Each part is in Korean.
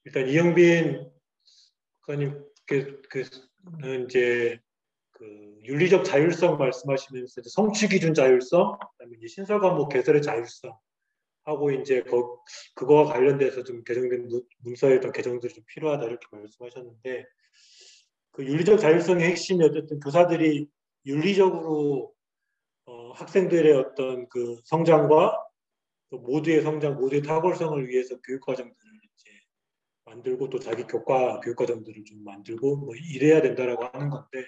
일단 이영빈 국장님께서는 이제 그 윤리적 자율성 말씀하시면서 이제 성취 기준 자율성, 그다음에 이제 신설 과목 개설의 자율성 하고 이제 그거와 관련돼서 좀 개정된 문서에 어떤 개정들이 좀 필요하다 이렇게 말씀하셨는데 그 윤리적 자율성의 핵심이 어쨌든 교사들이 윤리적으로 학생들의 어떤 그 성장과 또 모두의 성장, 모두의 탁월성을 위해서 교육 과정들을 이제 만들고 또 자기 교육 과정들을 좀 만들고 뭐 이래야 된다라고 하는 건데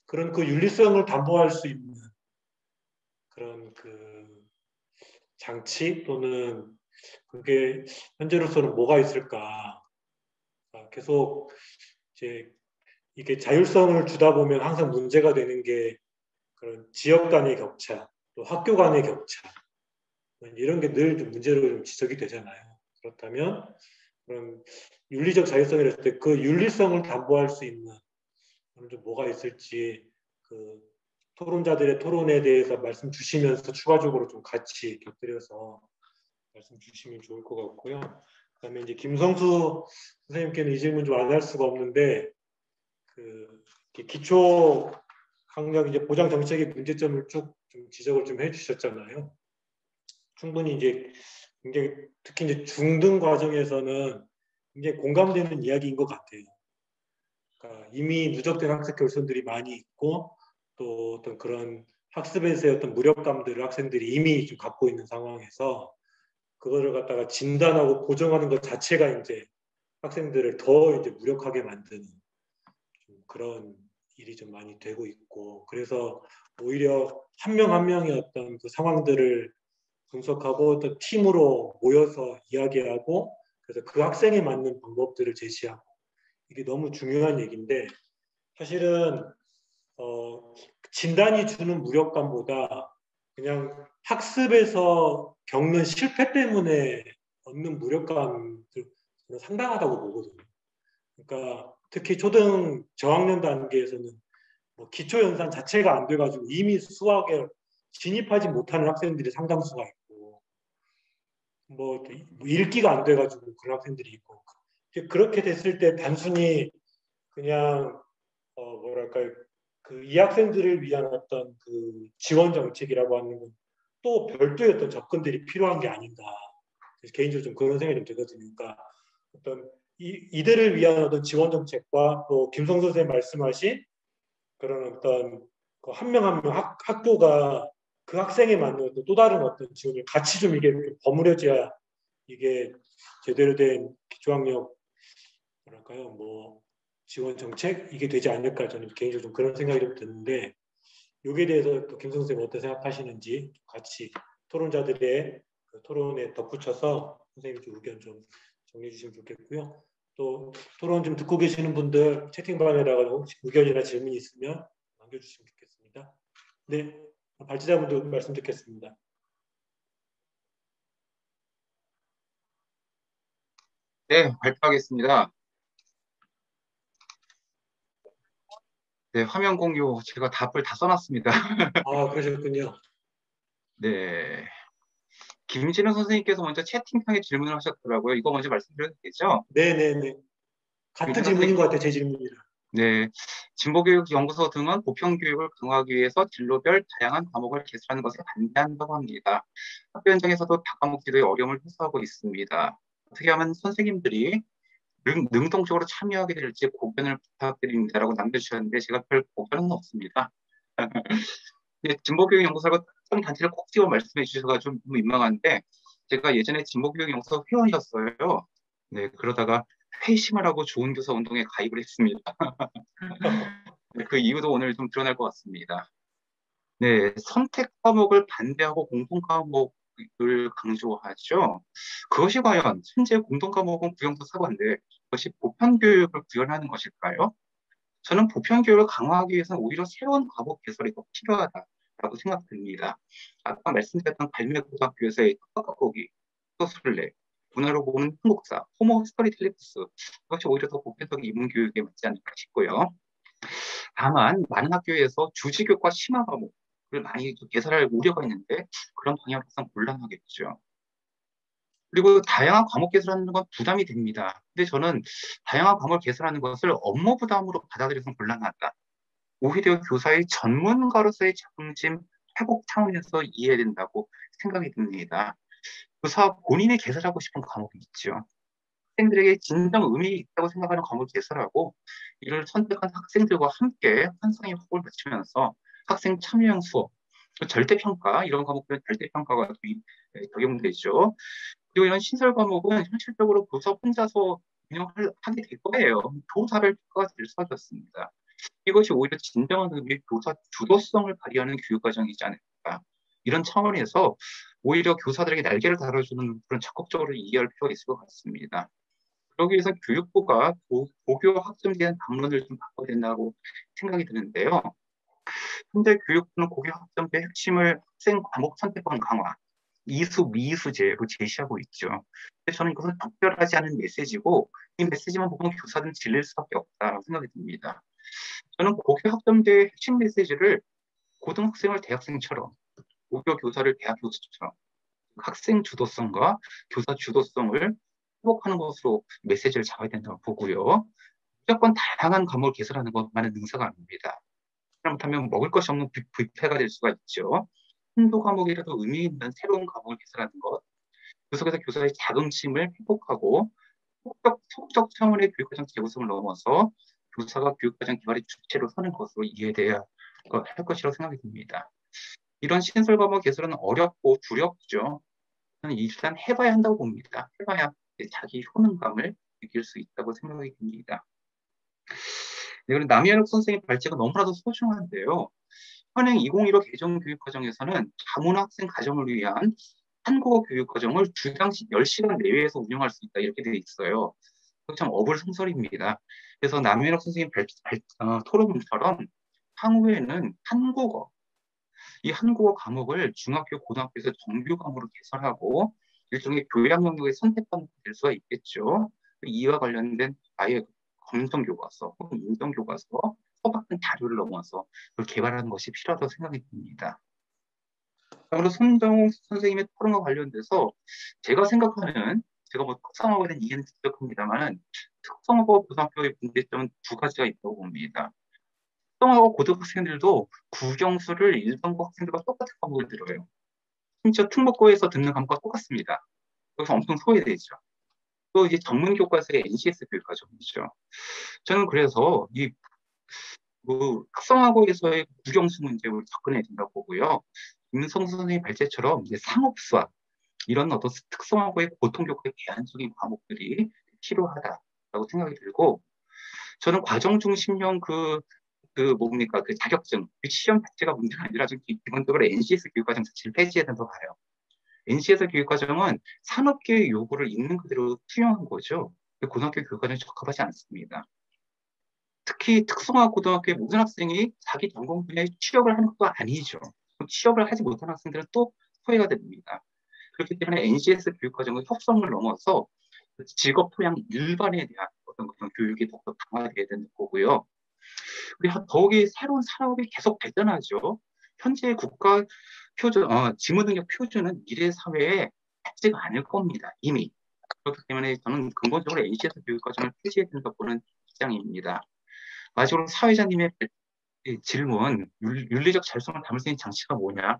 그런 그 윤리성을 담보할 수 있는 그런 그 장치 또는 그게 현재로서는 뭐가 있을까? 계속 이제 이게 자율성을 주다 보면 항상 문제가 되는 게 그런 지역 간의 격차, 또 학교 간의 격차 이런 게 늘 문제로 좀 지적이 되잖아요. 그렇다면 그런 윤리적 자율성을 했을 때 그 윤리성을 담보할 수 있는 좀 뭐가 있을지 그 토론자들의 토론에 대해서 말씀 주시면서 추가적으로 좀 같이 곁들여서 말씀 주시면 좋을 것 같고요. 그다음에 이제 김성수 선생님께는 이 질문 좀 안 할 수가 없는데 그 기초 학력 이제 보장 정책의 문제점을 쭉 좀 지적을 좀 해주셨잖아요. 충분히 이제 굉장히 특히 이제 중등 과정에서는 굉장히 공감되는 이야기인 것 같아요. 그러니까 이미 누적된 학습 결손들이 많이 있고 또 어떤 그런 학습에서의 어떤 무력감들을 학생들이 이미 좀 갖고 있는 상황에서 그거를 갖다가 진단하고 보정하는 것 자체가 이제 학생들을 더 이제 무력하게 만드는 좀 그런 일이 좀 많이 되고 있고 그래서 오히려 한 명 한 명의 어떤 그 상황들을 분석하고 또 팀으로 모여서 이야기하고 그래서 그 학생에 맞는 방법들을 제시하고 이게 너무 중요한 얘기인데 사실은 진단이 주는 무력감보다 그냥 학습에서 겪는 실패 때문에 얻는 무력감들 상당하다고 보거든요. 그러니까 특히 초등 저학년 단계에서는 뭐 기초 연산 자체가 안 돼가지고 이미 수학에 진입하지 못하는 학생들이 상당수가 있고 뭐 읽기가 안 돼가지고 그런 학생들이 있고 그렇게 됐을 때 단순히 그냥 뭐랄까요 그 이 학생들을 위한 어떤 그 지원 정책이라고 하는 건 또 별도의 어떤 접근들이 필요한 게 아닌가. 그래서 개인적으로 좀 그런 생각이 좀 들거든요. 그러니까 어떤 이들을 위한 어떤 지원 정책과 또 김성 선생님 말씀하신 그런 어떤 그 한 명 한 명 학교가 그 학생에 맞는 또 다른 어떤 지원을 같이 좀 이게 이렇게 버무려져야 이게 제대로 된 기초학력 뭐랄까요 뭐 지원 정책 이게 되지 않을까 저는 개인적으로 좀 그런 생각이 좀 드는데 여기에 대해서 또 김 선생님 어떻게 생각하시는지 같이 토론자들의 그 토론에 덧붙여서 선생님 좀 의견 좀 정리해 주시면 좋겠고요. 또 토론 좀 듣고 계시는 분들 채팅방에다가 혹시 의견이나 질문이 있으면 남겨주시면 좋겠습니다. 네, 발제자분들 말씀 듣겠습니다. 네, 발표하겠습니다. 네, 화면 공유 제가 답을 다 써놨습니다. 아, 그러셨군요. 네. 김진우 선생님께서 먼저 채팅창에 질문을 하셨더라고요. 이거 먼저 말씀드려도 되죠? 네네네. 같은 김진우 질문인 선생님, 것 같아요. 제 질문이랑. 네. 진보교육연구소 등은 보편교육을 강화하기 위해서 진로별 다양한 과목을 개설하는 것을 반대한다고 합니다. 학교 현장에서도 다과목 지도에 어려움을 호소하고 있습니다. 어떻게 하면 선생님들이 능동적으로 참여하게 될지 고견을 부탁드립니다라고 남겨주셨는데 제가 별 고견은 없습니다. 네, 진보교육연구소라고 특정 단체를 꼭 집어 말씀해 주셔서 좀 민망한데 제가 예전에 진보교육연구소 회원이었어요. 네, 그러다가 회심을 하고 좋은 교사 운동에 가입을 했습니다. 네, 그 이유도 오늘 좀 드러날 것 같습니다. 네, 선택 과목을 반대하고 공통 과목을 강조하죠. 그것이 과연 현재 공통 과목은 구형도 사고인데 그것이 보편 교육을 구현하는 것일까요? 저는 보편 교육을 강화하기 위해서는 오히려 새로운 과목 개설이 더 필요하다라고 생각됩니다. 아까 말씀드렸던 발매고등학교에서의 특화과목이 소설래, 문화로 보는 한국사, 호모 스토리텔리프스 그것이 오히려 더 보편적인 인문 교육에 맞지 않을까 싶고요. 다만 많은 학교에서 주지교과 심화 과목을 많이 개설할 우려가 있는데 그런 방향으로는 곤란하겠죠. 그리고 다양한 과목 개설하는 건 부담이 됩니다. 근데 저는 다양한 과목을 개설하는 것을 업무 부담으로 받아들여서 곤란하다. 오히려 교사의 전문가로서의 자긍심 회복 차원에서 이해해야 된다고 생각이 듭니다. 교사 본인이 개설하고 싶은 과목이 있죠. 학생들에게 진정 의미 있다고 생각하는 과목을 개설하고 이를 선택한 학생들과 함께 환상의 호흡을 맞추면서 학생 참여형 수업, 절대평가 이런 과목들은 절대평가가 적용되죠. 그리고 이런 신설 과목은 현실적으로 교사 혼자서 운영하게 될 거예요. 교사별 평가가 될 수밖에 없습니다. 이것이 오히려 진정한 의미의 교사 주도성을 발휘하는 교육과정이지 않을까. 이런 차원에서 오히려 교사들에게 날개를 달아주는 그런 적극적으로 이해할 필요가 있을 것 같습니다. 그러기 위해서 교육부가 고교 학점제한 방론을 좀 바꿔야 된다고 생각이 드는데요. 현재 교육부는 고교 학점제 핵심을 학생 과목 선택권 강화, 이수 미이수제로 제시하고 있죠. 근데 저는 이것은 적절하지 않은 메시지고 이 메시지만 보면 교사들은 질릴 수밖에 없다고 생각이 듭니다. 저는 고교 학점제의 핵심 메시지를 고등학생을 대학생처럼, 고교 교사를 대학 교수처럼 학생 주도성과 교사 주도성을 회복하는 것으로 메시지를 잡아야 된다고 보고요. 무조건 다양한 과목을 개설하는 것만은 능사가 아닙니다. 잘못하면 먹을 것이 없는 뷔페가 될 수가 있죠. 한두 과목이라도 의미 있는 새로운 과목을 개설하는 것, 그 속에서 교사의 자긍심을 회복하고 소극적 차원의 교육과정 재구성을 넘어서 교사가 교육과정 개발의 주체로 서는 것으로 이해돼야 할 것이라고 생각이 듭니다. 이런 신설 과목 개설은 어렵고 두렵죠. 저는 일단 해봐야 한다고 봅니다. 해봐야 자기 효능감을 느낄 수 있다고 생각이 듭니다. 네, 그리고 남현욱 선생님 발제가 너무나도 소중한데요. 현행 2015 개정 교육과정에서는 다문화 학생 가정을 위한 한국어 교육과정을 주당씩 10시간 내외에서 운영할 수 있다 이렇게 되어 있어요. 참 어불성설입니다. 그래서 남현욱 선생님 토론처럼 향후에는 이 한국어 과목을 중학교, 고등학교에서 정규 과목으로 개설하고 일종의 교양 영역의 선택 과목이 될 수가 있겠죠. 이와 관련된 아예 검정 교과서 혹은 인정 교과서, 서박한 자료를 넘어서 그걸 개발하는 것이 필요하다고 생각이 듭니다. 그리고 손정욱 선생님의 토론과 관련돼서 제가 뭐 특성화고에 대한 이해는 부족합니다만 특성화고 고등학교의 문제점은 두 가지가 있다고 봅니다. 특성화고 고등학생들도 국영수를 일반고 학생들과 똑같은 과목을 들어요. 심지어 특목고에서 듣는 과목과 똑같습니다. 그래서 엄청 소외되죠. 또 이제 전문 교과서의 NCS 교육과정이죠. 저는 그래서 특성화고에서의 국영수 문제를 접근해야 된다고 보고요. 김성 선생의 발제처럼 이제 상업수학 이런 어떤 특성화고의 고통교과의 대안적인 과목들이 필요하다라고 생각이 들고, 저는 과정 중심형 그 자격증, 그 시험 자체가 문제가 아니라 좀 기본적으로 NCS 교육과정 자체를 폐지해야 된다고 봐요. NCS 교육과정은 산업계의 요구를 있는 그대로 투영한 거죠. 고등학교 교육과정에 적합하지 않습니다. 특히 특성화 고등학교의 모든 학생이 자기 전공 분야에 취업을 하는 것도 아니죠. 취업을 하지 못한 학생들은 또 소외가 됩니다. 그렇기 때문에 NCS 교육과정의 협성을 넘어서 직업 토양 일반에 대한 어떤 그런 교육이 더욱더 강화되어야 되는 거고요. 그리고 더욱이 새로운 산업이 계속 발전하죠. 현재 국가 표준, 지문능력 표준은 미래 사회에 맞지가 않을 겁니다. 이미. 그렇기 때문에 저는 근본적으로 NCS 교육과정을 폐지해야 된다고 보는 입장입니다. 마지막으로 사회자님의 질문, 윤리적 자율성을 담을 수 있는 장치가 뭐냐?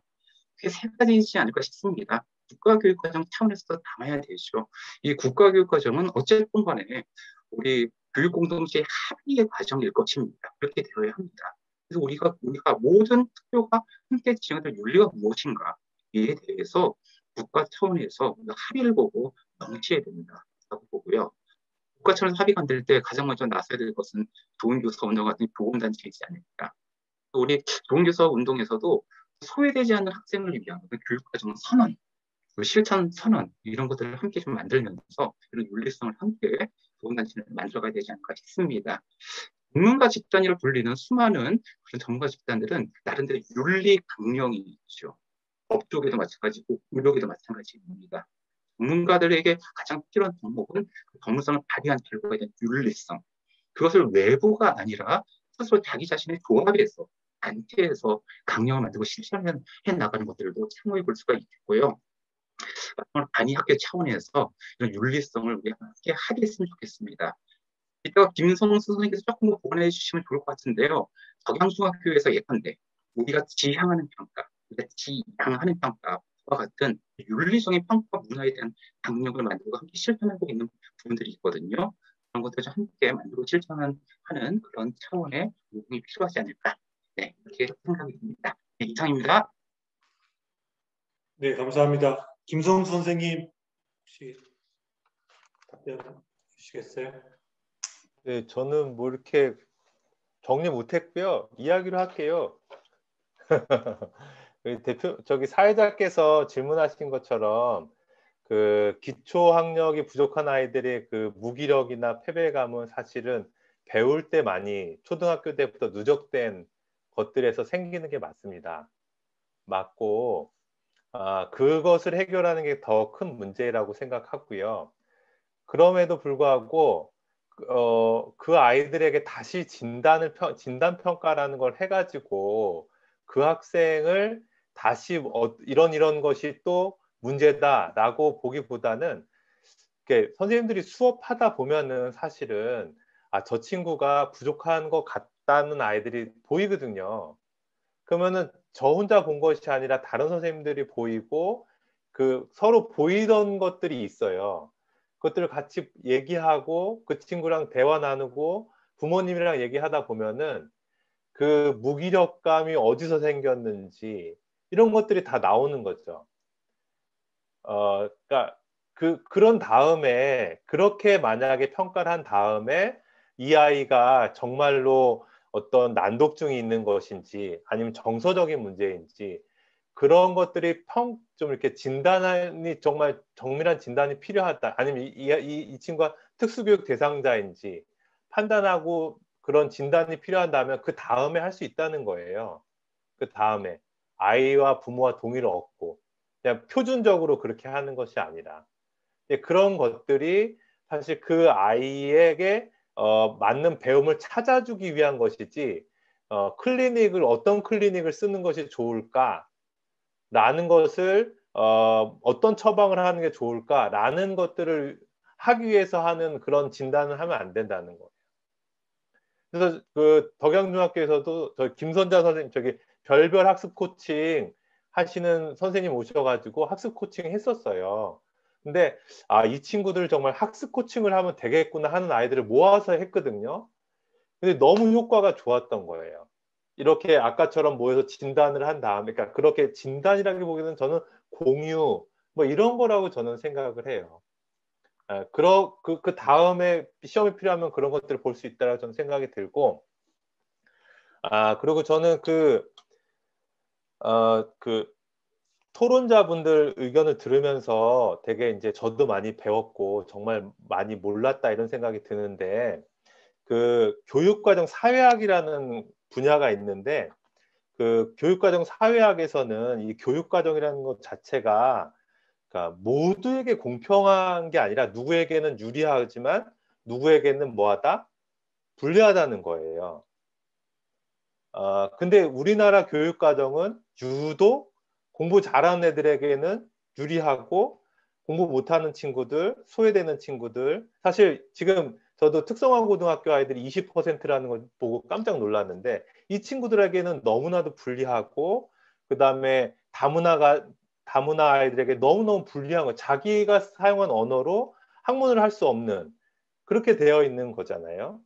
그게 세 가지이지 않을까 싶습니다. 국가교육과정 차원에서 담아야 되죠. 이 국가교육과정은 어쨌든 간에 우리 교육공동체의 합의의 과정일 것입니다. 그렇게 되어야 합니다. 그래서 우리가 모든 학교가 함께 지향할 윤리가 무엇인가에 대해서 국가 차원에서 합의를 보고 명시해야 된다고 보고요. 국가 차원에서 합의가 안 될 때 가장 먼저 나서야 될 것은 좋은 교사 운동 같은 보건단체이지 않을까. 우리 좋은 교사 운동에서도 소외되지 않는 학생을 위한 교육과정 선언, 실천 선언 이런 것들을 함께 좀 만들면서 이런 윤리성을 함께 보건단체를 만들어가야 되지 않을까 싶습니다. 전문가 집단이라 불리는 수많은 그런 전문가 집단들은 나름대로 윤리 강령이 있죠. 법조계도 마찬가지고 의료계도 마찬가지입니다. 전문가들에게 가장 필요한 덕목은 그 전문성을 발휘한 결과에 대한 윤리성. 그것을 외부가 아니라 스스로 자기 자신의 조합에서 단체에서 강령을 만들고 실천해 나가는 것들도 참고해 볼 수가 있겠고요. 정말 단위학교 차원에서 이런 윤리성을 우리 함께 하게 했으면 좋겠습니다. 이따가 김성수 선생님께서 조금 더 보완해 주시면 좋을 것 같은데요. 덕양중학교에서 예컨대 우리가 지향하는 평가, 우리가 지향하는 평가와 같은 윤리적인 평가 문화에 대한 강령을 만들고 함께 실천하고 있는 부분들이 있거든요. 그런 것들을 좀 함께 만들고 실천하는 그런 차원의 노력이 필요하지 않을까. 네, 이렇게 생각이 듭니다. 네, 이상입니다. 네, 감사합니다. 김성수 선생님 혹시 답변 주시겠어요? 네, 저는 뭐 이렇게 정리 못했고요. 이야기로 할게요. 저기 사회자께서 질문하신 것처럼 그 기초 학력이 부족한 아이들의 그 무기력이나 패배감은 사실은 배울 때 많이 초등학교 때부터 누적된 것들에서 생기는 게 맞습니다. 맞고, 그것을 해결하는 게 더 큰 문제라고 생각하고요. 그럼에도 불구하고 그 아이들에게 다시 진단 평가라는 걸 해가지고 그 학생을 다시 이런 것이 또 문제다라고 보기보다는 이렇게 선생님들이 수업하다 보면은 사실은 저 친구가 부족한 것 같다는 아이들이 보이거든요. 그러면은 저 혼자 본 것이 아니라 다른 선생님들이 보이고 그 서로 보이던 것들이 있어요. 그것들을 같이 얘기하고 그 친구랑 대화 나누고 부모님이랑 얘기하다 보면은 그 무기력감이 어디서 생겼는지 이런 것들이 다 나오는 거죠. 그러니까 그런 다음에 그렇게 만약에 평가를 한 다음에 이 아이가 정말로 어떤 난독증이 있는 것인지 아니면 정서적인 문제인지 그런 것들이 좀 이렇게 진단이 정말 정밀한 진단이 필요하다. 아니면 이 친구가 특수교육 대상자인지 판단하고 그런 진단이 필요하다면 그 다음에 할 수 있다는 거예요. 그 다음에 아이와 부모와 동의를 얻고 그냥 표준적으로 그렇게 하는 것이 아니라 그런 것들이 사실 그 아이에게 맞는 배움을 찾아주기 위한 것이지 어떤 클리닉을 쓰는 것이 좋을까라는 것을 어떤 처방을 하는 게 좋을까라는 것들을 하기 위해서 하는 그런 진단을 하면 안 된다는 거예요. 그래서 그 덕양중학교에서도 저 김선자 선생님 저기 별별 학습 코칭 하시는 선생님 오셔가지고 학습 코칭 했었어요. 근데 이 친구들 정말 학습 코칭을 하면 되겠구나 하는 아이들을 모아서 했거든요. 근데 너무 효과가 좋았던 거예요. 이렇게 아까처럼 모여서 진단을 한 다음에, 그러니까 그렇게 진단이라기보기는 저는 공유 뭐 이런 거라고 저는 생각을 해요. 그 다음에 시험이 필요하면 그런 것들을 볼 수 있다고 저는 생각이 들고, 그리고 저는 그 토론자분들 의견을 들으면서 되게 이제 저도 많이 배웠고 정말 많이 몰랐다 이런 생각이 드는데 그 교육과정 사회학이라는 분야가 있는데 그 교육과정 사회학에서는 이 교육과정이라는 것 자체가 그러니까 모두에게 공평한 게 아니라 누구에게는 유리하지만 누구에게는 뭐하다? 불리하다는 거예요. 근데 우리나라 교육과정은 유독 공부 잘하는 애들에게는 유리하고 공부 못하는 친구들, 소외되는 친구들 사실 지금 저도 특성화 고등학교 아이들이 20%라는 걸 보고 깜짝 놀랐는데 이 친구들에게는 너무나도 불리하고 그 다음에 다문화 아이들에게 너무너무 불리한 거 자기가 사용한 언어로 학문을 할 수 없는 그렇게 되어 있는 거잖아요.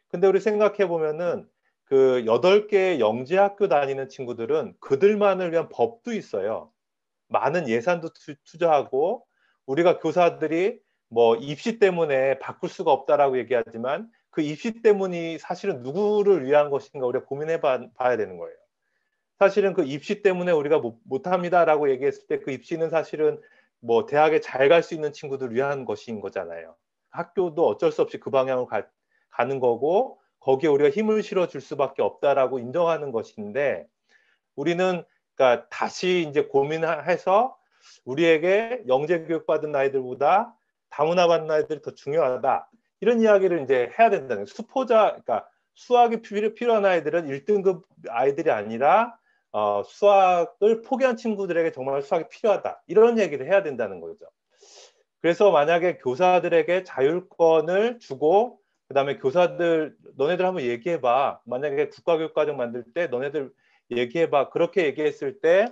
근데 우리 생각해 보면은 그 8개 영재학교 다니는 친구들은 그들만을 위한 법도 있어요. 많은 예산도 투자하고 우리가 교사들이 뭐 입시 때문에 바꿀 수가 없다라고 얘기하지만 그 입시 때문이 사실은 누구를 위한 것인가 우리가 고민해 봐야 되는 거예요. 사실은 그 입시 때문에 우리가 못합니다라고 얘기했을 때 그 입시는 사실은 뭐 대학에 잘 갈 수 있는 친구들 위한 것인 거잖아요. 학교도 어쩔 수 없이 그 방향으로 가는 거고 거기에 우리가 힘을 실어줄 수밖에 없다라고 인정하는 것인데 우리는 그러니까 다시 이제 고민해서 우리에게 영재 교육 받은 아이들보다 다문화 받는 아이들이 더 중요하다. 이런 이야기를 이제 해야 된다는 거예요. 그러니까 수학이 필요한 아이들은 1등급 아이들이 아니라 수학을 포기한 친구들에게 정말 수학이 필요하다. 이런 얘기를 해야 된다는 거죠. 그래서 만약에 교사들에게 자율권을 주고 그다음에 교사들 너네들 한번 얘기해봐. 만약에 국가교육과정 만들 때 너네들 얘기해봐. 그렇게 얘기했을 때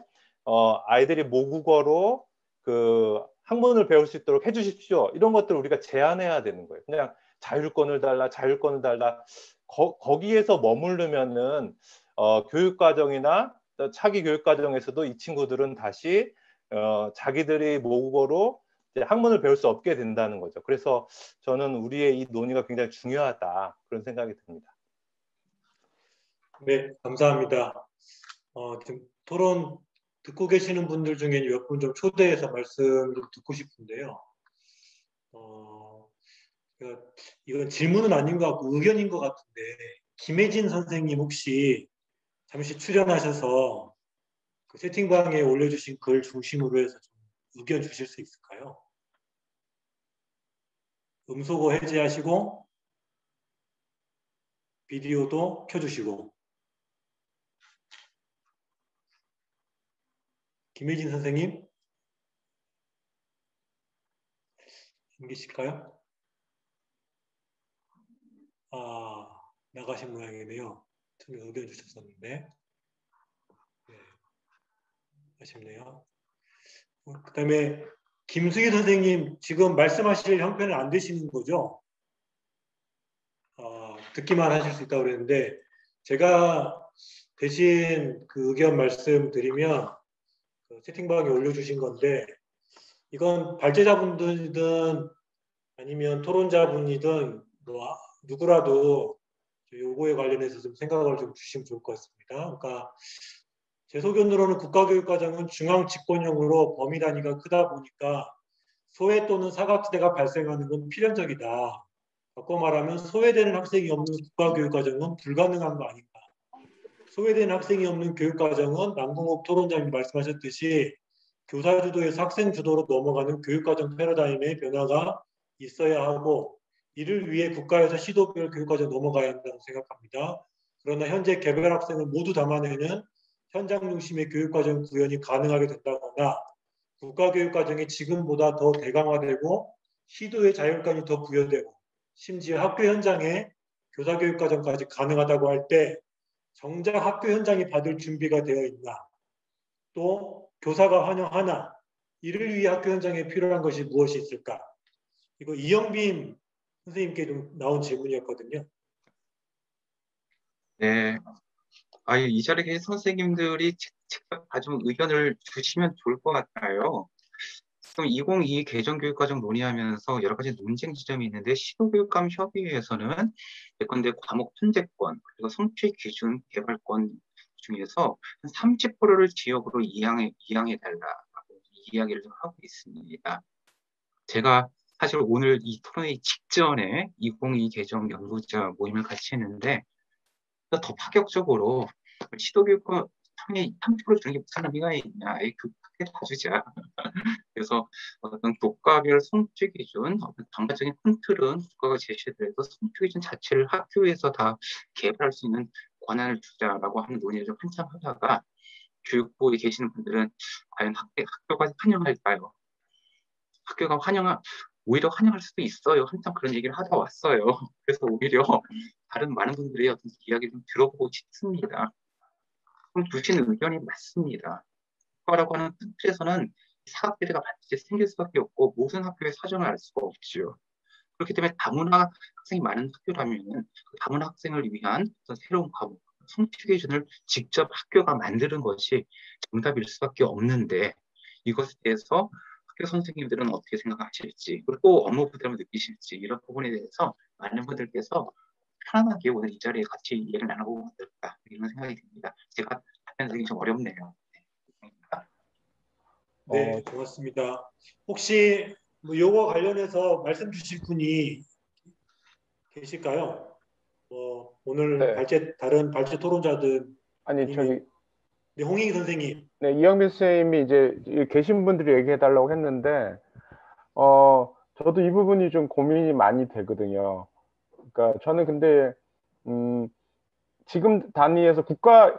아이들이 모국어로 그 학문을 배울 수 있도록 해주십시오. 이런 것들을 우리가 제안해야 되는 거예요. 그냥 자율권을 달라, 자율권을 달라. 거기에서 머무르면은 교육과정이나 차기 교육과정에서도 이 친구들은 다시 자기들이 모국어로 학문을 배울 수 없게 된다는 거죠. 그래서 저는 우리의 이 논의가 굉장히 중요하다 그런 생각이 듭니다. 네, 감사합니다. 지금 토론 듣고 계시는 분들 중에 몇 분 좀 초대해서 말씀 좀 듣고 싶은데요. 이건 질문은 아닌 것 같고 의견인 것 같은데 김혜진 선생님 혹시 잠시 출연하셔서 그 채팅방에 올려주신 글 중심으로 해서 좀 의견 주실 수 있을까요? 음소거 해제하시고 비디오도 켜주시고. 김혜진 선생님 안 계실까요? 나가신 모양이네요. 처음에 의견 주셨었는데. 네, 아쉽네요. 그 다음에 김수희 선생님 지금 말씀하실 형편은 안 되시는 거죠? 듣기만 하실 수 있다고 그랬는데 제가 대신 그 의견 말씀드리면 그 채팅방에 올려주신 건데 이건 발제자분들이든 아니면 토론자분이든 뭐 누구라도 요거에 관련해서 좀 생각을 좀 주시면 좋을 것 같습니다. 그러니까 제 소견으로는 국가교육과정은 중앙 집권형으로 범위 단위가 크다 보니까 소외 또는 사각지대가 발생하는 건 필연적이다. 바꿔 말하면 소외되는 학생이 없는 국가교육과정은 불가능한 거 아닌가. 소외된 학생이 없는 교육과정은 남궁옥 토론자님이 말씀하셨듯이 교사 주도에서 학생 주도로 넘어가는 교육과정 패러다임의 변화가 있어야 하고 이를 위해 국가에서 시도별 교육과정 넘어가야 한다고 생각합니다. 그러나 현재 개별 학생을 모두 담아내는 현장 중심의 교육과정 구현이 가능하게 된다거나 국가교육과정이 지금보다 더 대강화되고 시도의 자율권이 더 부여되고 심지어 학교 현장에 교사교육과정까지 가능하다고 할 때 정작 학교 현장이 받을 준비가 되어 있나 또 교사가 환영하나 이를 위해 학교 현장에 필요한 것이 무엇이 있을까? 이거 이영빈 선생님께 좀 나온 질문이었거든요. 네. 이 자리에 선생님들이 직접 좀 의견을 주시면 좋을 것 같아요. 지금 2022 개정교육과정 논의하면서 여러 가지 논쟁 지점이 있는데 시도교육감 협의회에서는 예컨대 과목 편제권 그리고 성취 기준 개발권 중에서 한 30%를 지역으로 이양해달라고 이야기를 하고 있습니다. 제가 사실 오늘 이 토론회 직전에 2022 개정 연구자 모임을 같이 했는데 더 파격적으로 시도교육권 30% 주는 게 무슨 의미가 있냐. 크게 다 주자. 그래서 어떤 교과별 성취 기준, 어떤 단가적인 큰 틀은 국가가 제시해서 성취 기준 자체를 학교에서 다 개발할 수 있는 권한을 주자라고 하는 논의를 좀 한참 하다가 교육부에 계시는 분들은 과연 학교가 환영할까요? 학교가 오히려 환영할 수도 있어요. 한참 그런 얘기를 하다 왔어요. 그래서 오히려 다른 많은 분들의 어떤 이야기를 좀 들어보고 싶습니다. 그럼 주신 의견이 맞습니다. 국가라고 하는 큰 틀에서는 사각지대가 반드시 생길 수밖에 없고 모든 학교의 사정을 알 수가 없죠. 그렇기 때문에 다문화 학생이 많은 학교라면 다문화 학생을 위한 어떤 새로운 과목, 성취 기준을 직접 학교가 만드는 것이 정답일 수밖에 없는데 이것에 대해서 학교 선생님들은 어떻게 생각하실지 그리고 업무 부담을 느끼실지 이런 부분에 대해서 많은 분들께서 편안하게 오늘 이 자리에 같이 얘기를 나눠보면 어떨까 이런 생각이 듭니다. 제가 답변드리기 좀 어렵네요. 네, 고맙습니다. 혹시 뭐 요거 관련해서 말씀 주실 분이 계실까요? 오늘 다른 발제 토론자들 아니 저기 네, 홍익 선생님. 네, 이영빈 선생님이 이제 계신 분들이 얘기해 달라고 했는데 저도 이 부분이 좀 고민이 많이 되거든요. 그러니까 저는 근데 지금 단위에서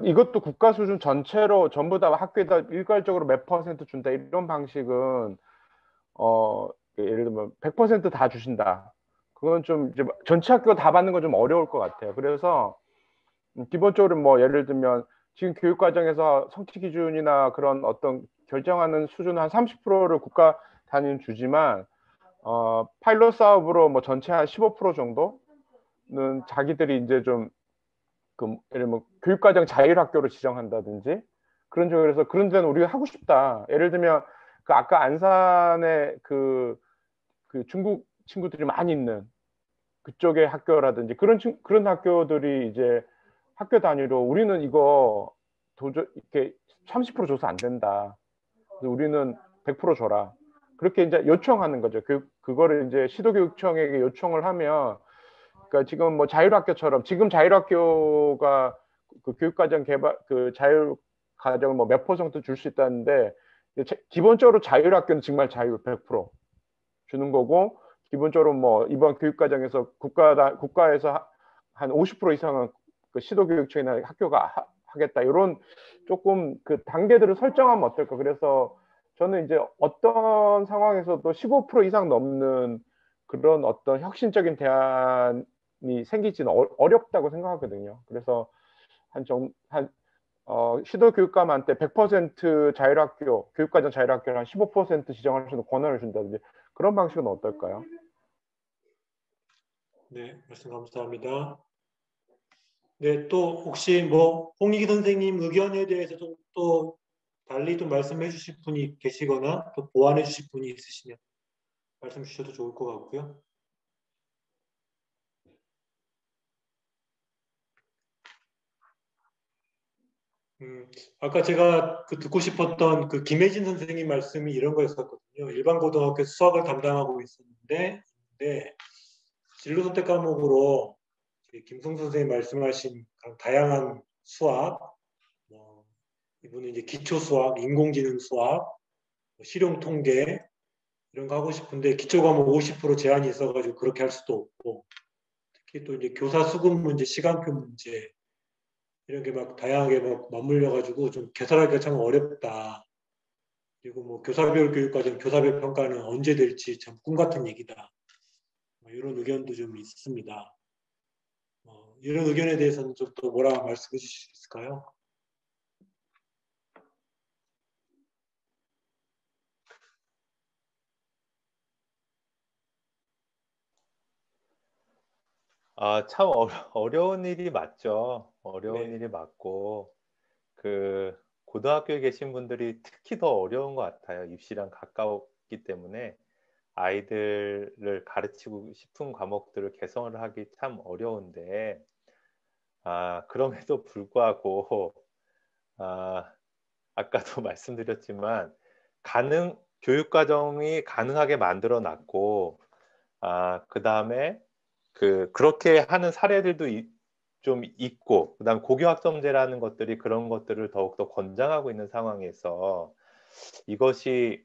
이것도 국가 수준 전체로 전부 다 학교에다 일괄적으로 몇 퍼센트 준다 이런 방식은 예를 들면 100%다 주신다. 그건 좀 이제 전체 학교가 다 받는 건 좀 어려울 것 같아요. 그래서 기본적으로 뭐 예를 들면 지금 교육과정에서 성취 기준이나 그런 어떤 결정하는 수준 한 30%를 국가 단위는 주지만 파일럿 사업으로 뭐 전체 한 15% 정도는 자기들이 이제 좀 예를 들면 교육과정 자율학교로 지정한다든지 그런 쪽으로 해서 그런 데는 우리가 하고 싶다. 예를 들면 그 아까 안산에 그 중국 친구들이 많이 있는 그쪽의 학교라든지 그런 학교들이 이제 학교 단위로 우리는 이거 도저히 이렇게 30% 줘서 안 된다. 그래서 우리는 100% 줘라. 그렇게 이제 요청하는 거죠. 그거를 이제 시도교육청에게 요청을 하면, 그러니까 지금 뭐 자율학교처럼 지금 자율학교가 그 교육과정 개발 그 자율과정을 뭐 몇 퍼센트 줄 수 있다는데 기본적으로 자율학교는 정말 자율 100% 주는 거고 기본적으로 뭐 이번 교육과정에서 국가에서 한 50% 이상은 그 시도교육청이나 학교가 하겠다 이런 조금 그 단계들을 설정하면 어떨까. 그래서 저는 이제 어떤 상황에서도 15% 이상 넘는 그런 어떤 혁신적인 대안이 생기지는 어렵다고 생각하거든요. 그래서 시도교육감한테 100% 자율학교, 교육과정 자율학교를 한 15% 지정할 수 있는 권한을 준다든지 그런 방식은 어떨까요? 네, 말씀 감사합니다. 네, 또 혹시 뭐 홍익 선생님 의견에 대해서 좀 또 달리 좀 말씀해 주실 분이 계시거나 또 보완해 주실 분이 있으시면 말씀 주셔도 좋을 것 같고요. 아까 제가 듣고 싶었던 그 김혜진 선생님 말씀이 이런 거였었거든요. 일반 고등학교 수학을 담당하고 있었는데, 진로 선택 과목으로 김성 선생님 말씀하신 다양한 수학, 이분은 이제 기초 수학, 인공지능 수학, 실용 통계 이런 거 하고 싶은데 기초 과목 50% 제한이 있어가지고 그렇게 할 수도 없고, 특히 또 이제 교사 수급 문제, 시간표 문제 이런 게 막 다양하게 막 맞물려가지고 좀 개설하기가 참 어렵다. 그리고 뭐 교사별 교육과정, 교사별 평가는 언제 될지 참 꿈 같은 얘기다. 이런 의견도 좀 있습니다. 이런 의견에 대해서는 좀 또 뭐라 말씀해 주실 수 있을까요? 참 어려운 일이 맞죠. 어려운 네. 일이 맞고, 고등학교에 계신 분들이 특히 더 어려운 것 같아요. 입시랑 가까웠기 때문에 아이들을 가르치고 싶은 과목들을 개성을 하기 참 어려운데, 그럼에도 불구하고, 아까도 말씀드렸지만, 교육과정이 가능하게 만들어 놨고, 그 다음에 그렇게 하는 사례들도 좀 있고, 그다음 고교학점제라는 것들이 그런 것들을 더욱더 권장하고 있는 상황에서 이것이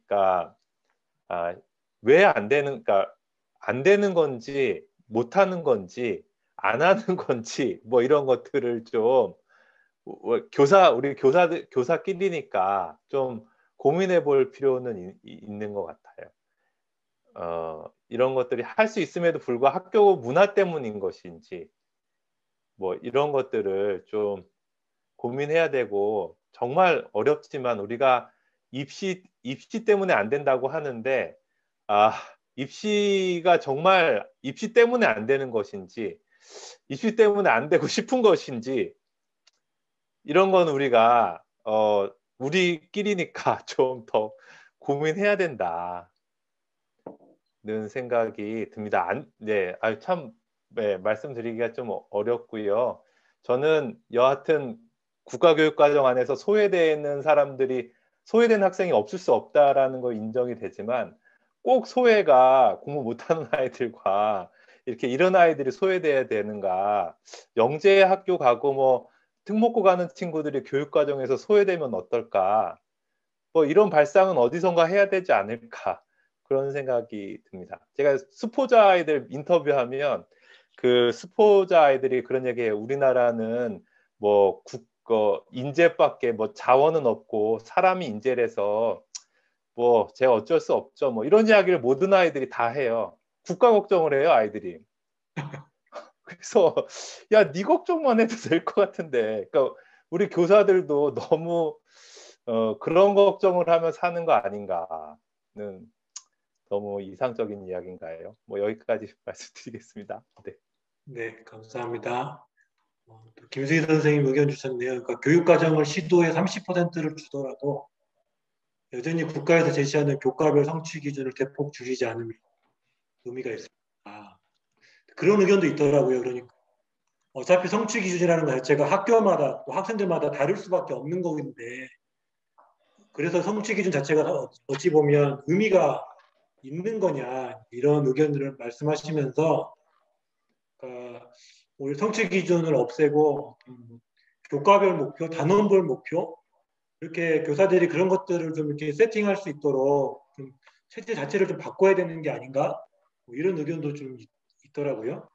왜 안 되는, 안 되는 건지 못 하는 건지 안 하는 건지 뭐 이런 것들을 좀 우리 교사끼리니까 좀 고민해 볼 필요는 있는 것 같아요. 이런 것들이 할 수 있음에도 불구하고 학교 문화 때문인 것인지 뭐 이런 것들을 좀 고민해야 되고, 정말 어렵지만 우리가 입시 때문에 안 된다고 하는데, 입시가 정말 입시 때문에 안 되는 것인지 입시 때문에 안 되고 싶은 것인지 이런 건 우리가 우리끼리니까 좀 더 고민해야 된다는 생각이 듭니다. 네, 네, 말씀드리기가 좀 어렵고요. 저는 여하튼 국가교육과정 안에서 소외되는 학생이 없을 수 없다라는 거 인정이 되지만, 꼭 소외가 공부 못하는 아이들과 이런 아이들이 소외돼야 되는가? 영재 학교 가고 뭐 특목고 가는 친구들이 교육과정에서 소외되면 어떨까? 뭐 이런 발상은 어디선가 해야 되지 않을까? 그런 생각이 듭니다. 제가 수포자 아이들 인터뷰하면 그 수포자 아이들이 그런 얘기해요. 우리나라는 뭐 인재밖에 뭐 자원은 없고 사람이 인재라서 뭐 제가 어쩔 수 없죠. 뭐 이런 이야기를 모든 아이들이 다 해요. 국가 걱정을 해요, 아이들이. 그래서 야, 네 걱정만 해도 될 것 같은데. 그러니까 우리 교사들도 너무 그런 걱정을 하며 사는 거 아닌가는 너무 이상적인 이야기인가요? 뭐 여기까지 말씀드리겠습니다. 네. 네, 감사합니다. 또 김수희 선생님 의견 주셨네요. 그러니까 교육과정을 시도에 30%를 주더라도 여전히 국가에서 제시하는 교과별 성취 기준을 대폭 줄이지 않으면 의미가 있습니다. 그런 의견도 있더라고요. 그러니까 어차피 성취 기준이라는 것 자체가 학교마다 또 학생들마다 다를 수밖에 없는 거긴데 그래서 성취 기준 자체가 어찌 보면 의미가 있는 거냐 이런 의견들을 말씀하시면서 그러니까 오히려 성취 기준을 없애고 교과별 목표, 단원별 목표 이렇게 교사들이 그런 것들을 좀 이렇게 세팅할 수 있도록 좀 체제 자체를 좀 바꿔야 되는 게 아닌가 뭐 이런 의견도 좀 있더라고요.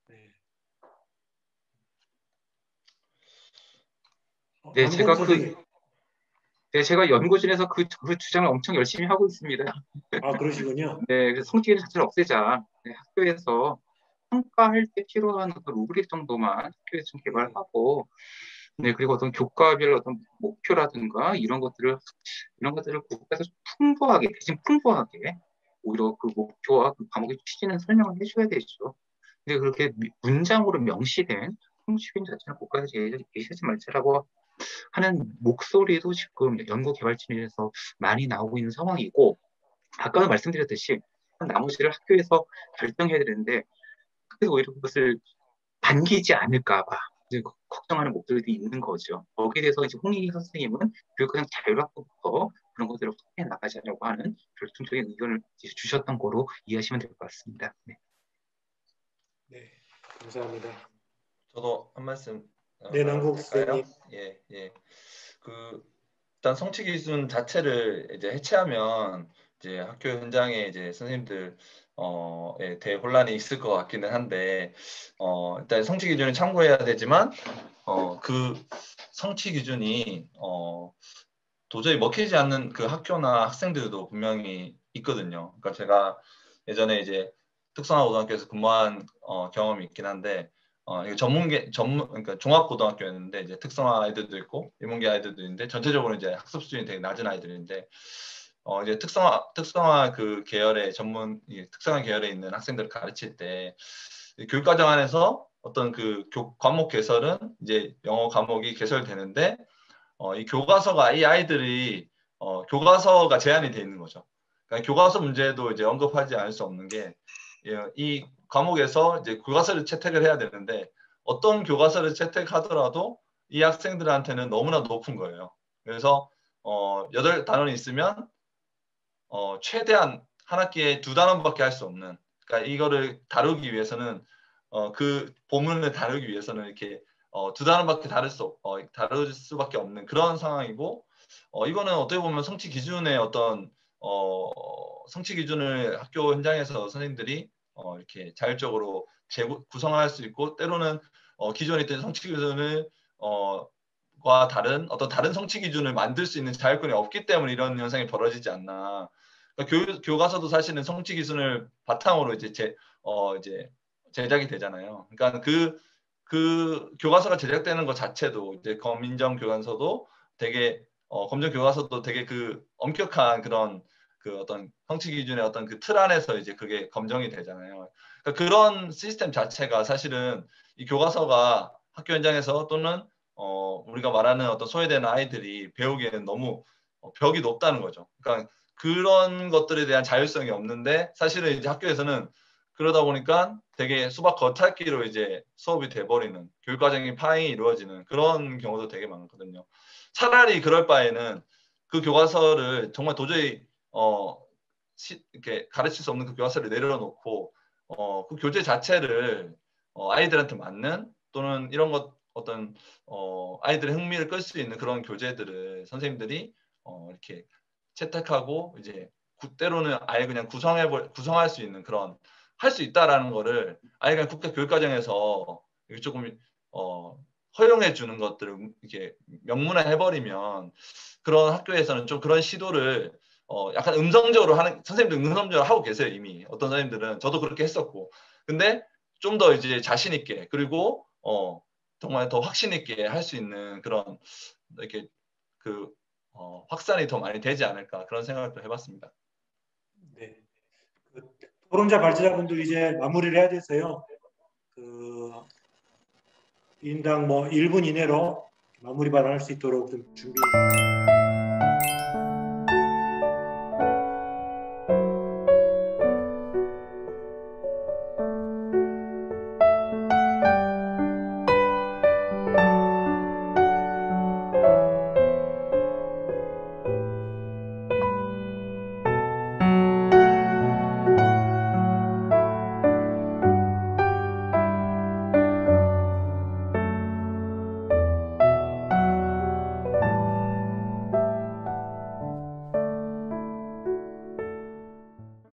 네. 네, 남궁 선생님. 제가 연구진에서 그 주장을 엄청 열심히 하고 있습니다. 아, 그러시군요. 네, 그래서 성취 기준 자체를 없애자. 네, 학교에서 평가할 때 필요한 그 루브릭 정도만 학교에서 좀 개발하고, 네, 그리고 어떤 교과별 어떤 목표라든가 이런 것들을 국가에서 풍부하게, 대신 풍부하게, 오히려 그 목표와 그 과목의 취지는 설명을 해줘야 되죠. 근데 그렇게 문장으로 명시된 성취 기준 자체는 국가에서 제시하지 말자라고 하는 목소리도 지금 연구 개발진에서 많이 나오고 있는 상황이고, 아까도 말씀드렸듯이 나머지를 학교에서 결정해야 되는데 그래서 오히려 그것을 반기지 않을까 봐 이제 걱정하는 목소리도 있는 거죠. 거기에 대해서 이제 홍익희 선생님은 교육과정 자율학부부터 그런 것들을 확대해 나가자라고 하는 결정적인 의견을 주셨던 거로 이해하시면 될 것 같습니다. 네. 네, 감사합니다. 저도 한 말씀 네, 남궁 할까요? 선생님. 예, 예. 일단 성취 기준 자체를 이제 해체하면 이제 학교 현장에 이제 선생님들 대혼란이 있을 것 같기는 한데 일단 성취 기준을 참고해야 되지만 그 성취 기준이 도저히 먹히지 않는 그 학교나 학생들도 분명히 있거든요. 그러니까 제가 예전에 이제 특성화 고등학교에서 근무한 경험이 있긴 한데 이게 그러니까 종합고등학교였는데 이제 특성화 아이들도 있고 인문계 아이들도 있는데 전체적으로 이제 학습 수준이 되게 낮은 아이들인데 이제 특성화 그 계열의 특성화 계열에 있는 학생들을 가르칠 때 교육과정 안에서 어떤 그 과목 개설은 이제 영어 과목이 개설되는데 이 교과서가 이 아이들이 교과서가 제한이 돼 있는 거죠. 그러니까 교과서 문제도 이제 언급하지 않을 수 없는 게 이 과목에서 이제 교과서를 채택을 해야 되는데 어떤 교과서를 채택하더라도 이 학생들한테는 너무나 높은 거예요. 그래서 8단원이 있으면 최대한 한 학기에 2단원밖에 할 수 없는, 그러니까 이거를 다루기 위해서는 그 본문을 다루기 위해서는 이렇게 2단원밖에 다룰 수밖에 없는 그런 상황이고 이거는 어떻게 보면 성취 기준의 어떤 성취 기준을 학교 현장에서 선생님들이 이렇게 자율적으로 구성할 수 있고 때로는 기존에 있던 성취 기준을 과 다른 성취 기준을 만들 수 있는 자율권이 없기 때문에 이런 현상이 벌어지지 않나. 그러니까 교과서도 사실은 성취 기준을 바탕으로 이제 제작이 되잖아요. 그러니까 그 교과서가 제작되는 것 자체도 이제 검인정 교과서도 되게 검정 교과서도 되게 그 엄격한 그런 그 어떤 성취 기준의 어떤 그 틀 안에서 이제 그게 검정이 되잖아요. 그러니까 그런 시스템 자체가 사실은 이 교과서가 학교 현장에서 또는 우리가 말하는 어떤 소외되는 아이들이 배우기에는 너무 벽이 높다는 거죠. 그러니까 그런 것들에 대한 자율성이 없는데 사실은 이제 학교에서는 그러다 보니까 되게 수박 겉핥기로 이제 수업이 돼버리는 교육과정이 파행이 이루어지는 그런 경우도 되게 많거든요. 차라리 그럴 바에는 그 교과서를 정말 도저히 이렇게 가르칠 수 없는 그 교과서를 내려놓고 그 교재 자체를 아이들한테 맞는 또는 이런 것 어떤 아이들의 흥미를 끌 수 있는 그런 교재들을 선생님들이 이렇게 채택하고 이제 때로는 아예 그냥 구성할 수 있는 그런 할 수 있다라는 거를 아예 그냥 국가 교육과정에서 조금 허용해 주는 것들을 이렇게 명문화해 버리면 그런 학교에서는 좀 그런 시도를 약간 음성적으로 하는 선생님들 음성적으로 하고 계세요 이미. 어떤 선생님들은 저도 그렇게 했었고. 근데 좀 더 이제 자신 있게 그리고 정말 더 확신 있게 할 수 있는 그런 이렇게 그 확산이 더 많이 되지 않을까 그런 생각도 해봤습니다. 네. 그 토론자 발제자분들 이제 마무리를 해야 돼서요. 그 인당 뭐 1분 이내로 마무리 발언할 수 있도록 좀 준비.